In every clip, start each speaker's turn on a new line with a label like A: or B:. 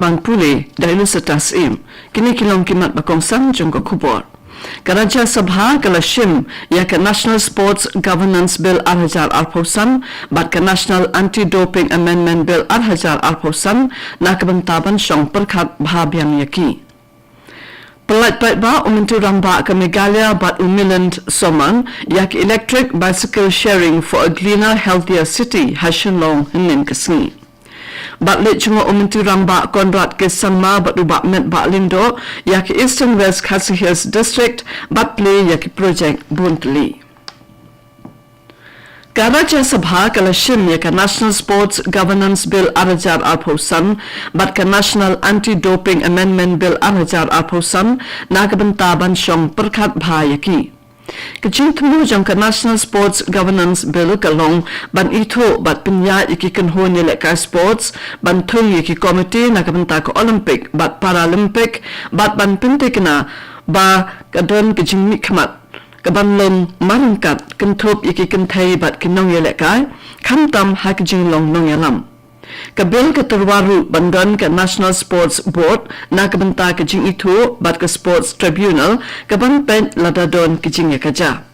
A: Bang puli dahulu setas kini kilong kimat bakongsan jongko kubor. Karaja Sabha kalashim ya ke National Sports Governance Bill 2000 bat ke National Anti-Doping Amendment Bill 2000 na kebantaban syong perkat bahabiang yaki. Pelat ba umintu ramba ke Meghalaya bat umiland soman yak electric bicycle sharing for a cleaner healthier city SHILLONG hinin kesni. Bat let cunga umintu ramba konrat ke Sangma bat ubak met bat lindo yak Eastern West Khasi Hills District bat play yak project buntli. Karaja Sabha kalashim yak National Sports Governance Bill 2000 bat ke National Anti-Doping Amendment Bill 2000 na kebantaban syong perkat bahayaki. Kecil temu jang ke National Sports Governance Bill kalong ban itu bat penyat iki kenho nilek sports ban tung iki komite na kebenta ke Olympic bat Paralympic bat ban pentekna ba kadon kecing nikmat kebanlom marangkat kentup iki kentai bat kenong yelek kai kamtam hakijing long nong yalam. Kabil ke terwaru bandan ke National Sports Board na kebenta kejing itu bat ke Sports Tribunal keban pen ladadon kejing kaja.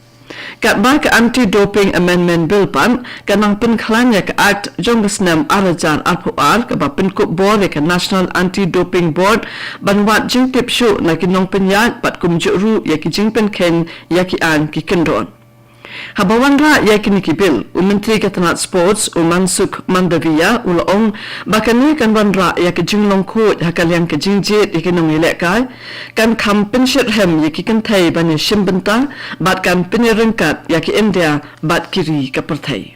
A: Kat ba ke Anti-Doping Amendment Bill pan kanang penkhalanya ke Act jong kesnam arajan alpuar ke ba penkup board ke National Anti-Doping Board ban wat jing tip syu na kinong penyat bat kumjuru ya kejing penken ya ki an ki kendon. Habawan ra ya kini kibil Menteri Ketenat Sports Mansukh Mandaviya ulong bakani kan wan ra ya kejing longkut hakaliang kejing jet ikinong ilekkai kan kam penshit hem ya kikan thai bani shimbenta bat kan penirengkat ya ki India bat kiri ka perthai.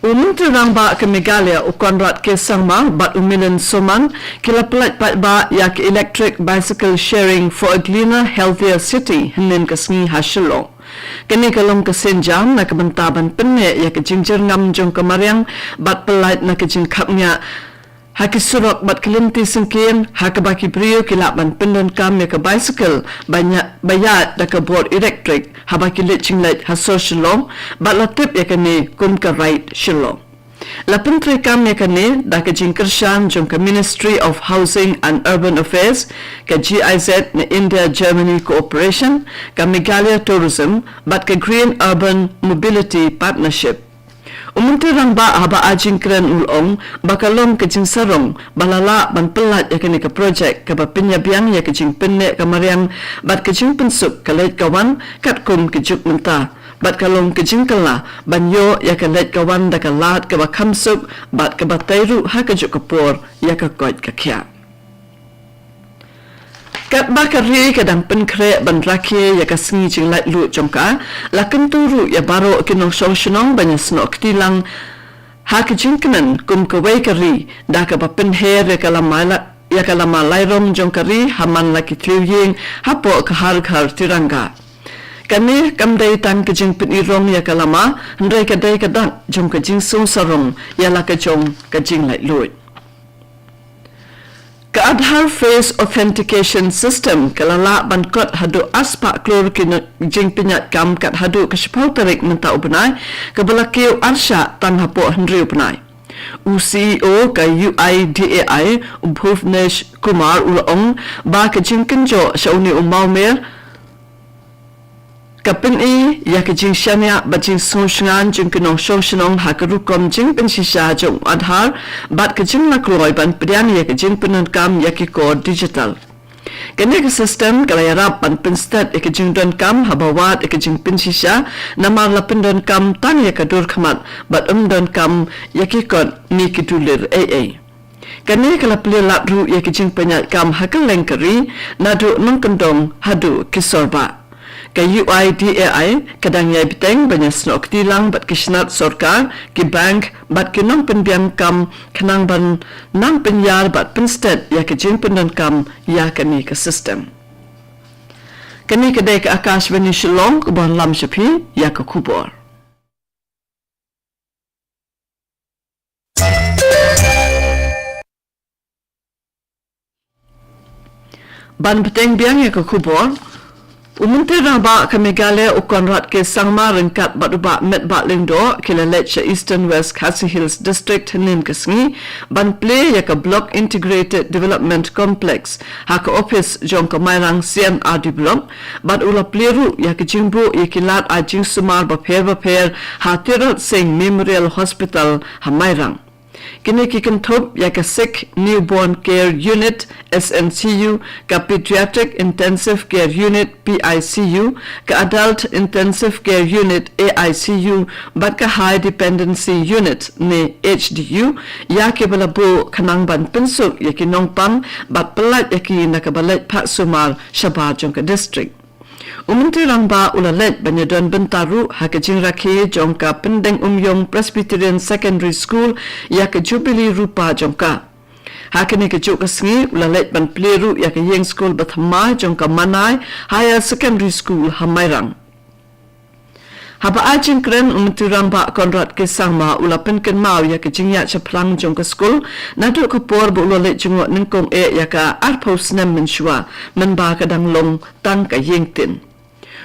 A: Menteri rangba ke Meghalaya ukonrat ke Sangma bat umilan soman kila pelat ba ya ke electric bicycle sharing for a cleaner healthier city hinin kesni SHILLONG. Kini kalong kesenjam na kebantaban penne ya ke jingjer ngam jong kemariang bat pelat na ke jingkapnya haki surok bat kelinti sengkin haki baki brio kilaban pendon kam ya ke bicycle banyak bayat da ke board electric habaki lecing let haso SHILLONG bat latip ya kini kum ke right SHILLONG. La pentri kam ya kini da ke jingkershan jong ke Ministry of Housing and Urban Affairs ke GIZ na India Germany Cooperation ke Meghalaya Tourism bat ke Green Urban Mobility Partnership. Menteri rangba haba ajing keren ulong bakalom kejing sarong balala ban pelat ya kini ke projek ke penyabiang ya kejing penne kamariang bat kejing pensuk ke leit kawan kat kum kejuk mentah bat kalong kejing kala ban yo ya ke leit kawan da ke lat ke bakamsuk bat ke batairu ha kejuk kepor ya ke koit ke kia. Kat bakari kadang penkre ban rakye ya kasngi jing lait lu jongka la kenturu ya baro kinong sosyenong banyak snok tilang ha kejingkenan kum kawai kari da ka penher ya kalama lairong jongkari haman laki tiuying hapo ke har tirangga. Kani kamdai tan kejing penirong ya kalama ndai kadai kadang jong kejing sarong ya la kejong kejing lait lu. Ke-Aadhaar Face Authentication System kalala bankot hadu aspa klor jing pinyat kam kat hadu keshpau tarik menta ubenai kebelakiu arsha tan hapo hendri ubenai. CEO ke UIDAI Bhuvnesh Kumar ulong ba ke jing kenjo shauni umaumer kapin ya ke jing shania ba jing sosngan jing kenong sosnong ha ke rukom jing pen shisha jong Aadhaar bat ke jing nakloi ban prian ya ke jing penankam ya ke kod digital. Kene ke sistem kalaya rap ban penstat ya ke jing don kam habawat ya ke jing pen shisha namar la pen don kam tan ya ke dur khamat bat don kam ya ke kod ni ke dulir AA. Kene kala pli lapru ya ke jing penyat kam ha ke lengkari nadu nong kendong hadu kisorba. Ke UIDAI kadang yai biteng banyak snok tilang bat kisnat sorkar ki bank bat kinong penbiang kam kenang ban nang penyar bat penstet ya ke jing pendan kam ya kani ke sistem. Kani kedai ke AKASHVANI SHILLONG kubon lam syapi ya ke kubor. Ban peteng biang ya ke kubor Umunti raba kamigale ukonrat ke sangma ringkat baduba metba lingdo kilalet sa Eastern West Khasi Hills District hanin kasngi ban play yaka block integrated development complex haka office jong kamairang sian develop ban ula pleru yaka jingbu yakilat ajing sumar bapher hatirat sing memorial hospital hamairang kini kikan thop yaka sick newborn care unit SNCU ka pediatric intensive care unit PICU ka adult intensive care unit AICU bat ka high dependency unit ni HDU yake balabo kanang ban pensuk yaki nongpam bat pelat yaki nakabalat pak sumar Shabbat jongka district Umunti rangba ulalet banyadon bentaru haka jingrakhe jongka pendeng umyong Presbyterian Secondary School yaka Jubilee Rupa jongka. Haka ni kejuk kesengi ulalet ban pleru yaka Yeng School Bathama jongka Manai Higher Secondary School Hamairang. Haba ajing keren umunti rangba konrat kesangma ulapen kenmau yaka jingyak chaplang jongka school naduk kapor bu ulalet jengok nengkong yaka arpos nem menshua menba kadang long tang ka Yengtin.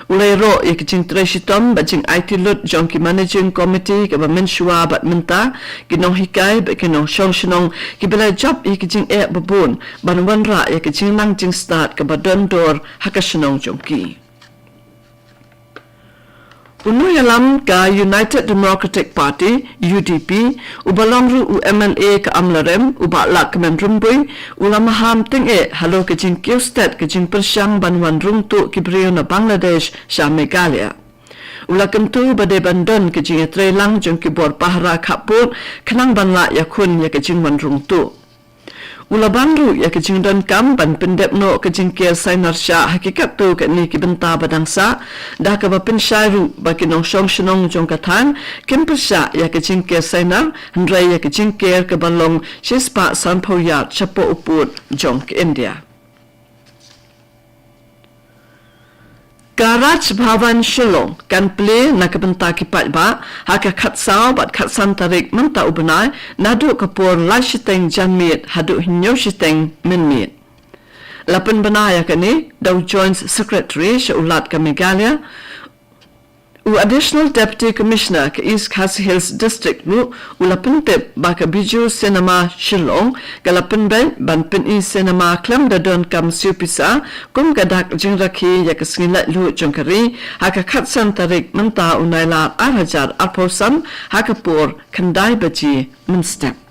A: Ulai ro ikijing Treshitom bajing IT Lut jongki Managing Committee ke mensua bat menta kinong hikai ba kinong shongshonong kibela job ikijing babun banwan ra ikijing nang jing start ke badon dor hakashnong jongki Unu yalam ka United Democratic Party UDP ubalongru UMLA ka amlarem ubala kemenrumbui ulamaham ting halo kejing kiustet kejing persyang banwan rungtu kibrio na Bangladesh sya Meghalaya ula kentu bade bandon kejing trelang jong kibor pahra kapur kenang banla yakun ya kejing wan rungtu Ula bandru ya kejing don kam ban pendep no kejing kia sainar sya hakikat tu kat ni kibenta badangsa dah ka bapin syairu baki nong syong syenong jong katang kim persya ya kejing kia sainar hendrai ya kejing kia ke balong sispa sanpau yat syapo uput jong ke India. Garaj Bhavan Shillong kan play na kebenta kipat ba haka khatsau bat khatsan tarik menta ubenai nadu kapur la shiteng janmit hadu hinyo shiteng minmit lapen benaya kani Dow Jones Secretary Shaulat ka Meghalaya Additional Deputy Commissioner ke East Khasi Hills District nu ulapen tip baka biju cinema Shillong kalapen ban pin cinema klam dadon kam siupisa kum gadak jingrakhi ya kesngilat lu jongkari haka khatsan tarik menta unaila arhajar arposan haka pur kandai baji menstep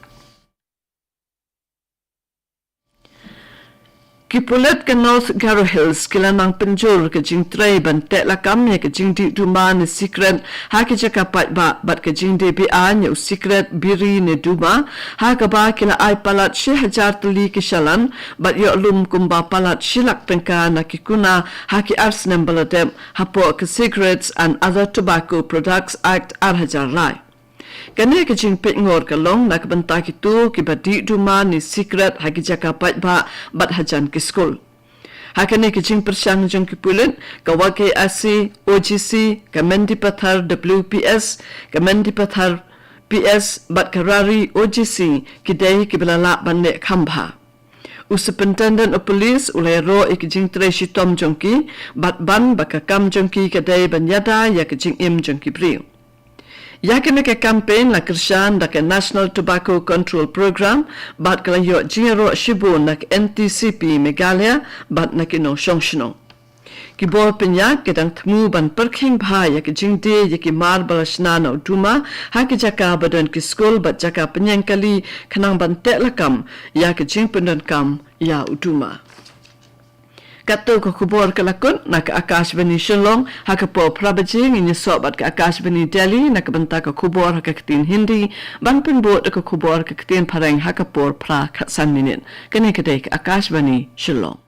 A: Kipulet ke North Garo Hills kilanang penjur ke jing tray ban tek lakam ya ke jing di duma ni secret ha ke jaka pat ba bat ke jing DBA ni secret biri ni duma ha ka ba kila ai palat 1000 tuli ke shalan bat yo lum kumba palat shilak tengka na kikuna ha ki arsnem baladem hapo ke Cigarettes and Other Tobacco Products Act arhajar lai Kani ke jing pet ngor ke long nak benta kitu ki badi duma ni secret haki jaka pat ba bat hajan ke school. Hakani ke jing persyang jong ki pulen ka wake AC OGC ka mendi pathar WPS ka mendi pathar PS bat karari OGC ki dai ki belala bande khambha. Superintendent of Police ulai ro ikijing Treshi Tom jongki bat ban baka kam jongki ka dai banyada ya ke jing im jongki priu. Yakime ke campaign la kershan da ke National Tobacco Control Program bat kala yo jingero shibu nak NTCP Meghalaya bat nakino shongshno. Kibor penya kedang temu ban perking bhai yak jingde yak mar balashna no duma ha ke jaka badan ke school bat jaka penyang kali kanang ban tek lakam yak jing pendan kam ya uduma. Kato ko kubor kalakun nak AKASHVANI Shillong haka po prabajing ini sobat ke AKASHVANI Delhi nak benta ko kubor haka ketin Hindi ban penbot ko kubor ke ketin pareng haka por pra katsan minit kani kedai ke AKASHVANI Shillong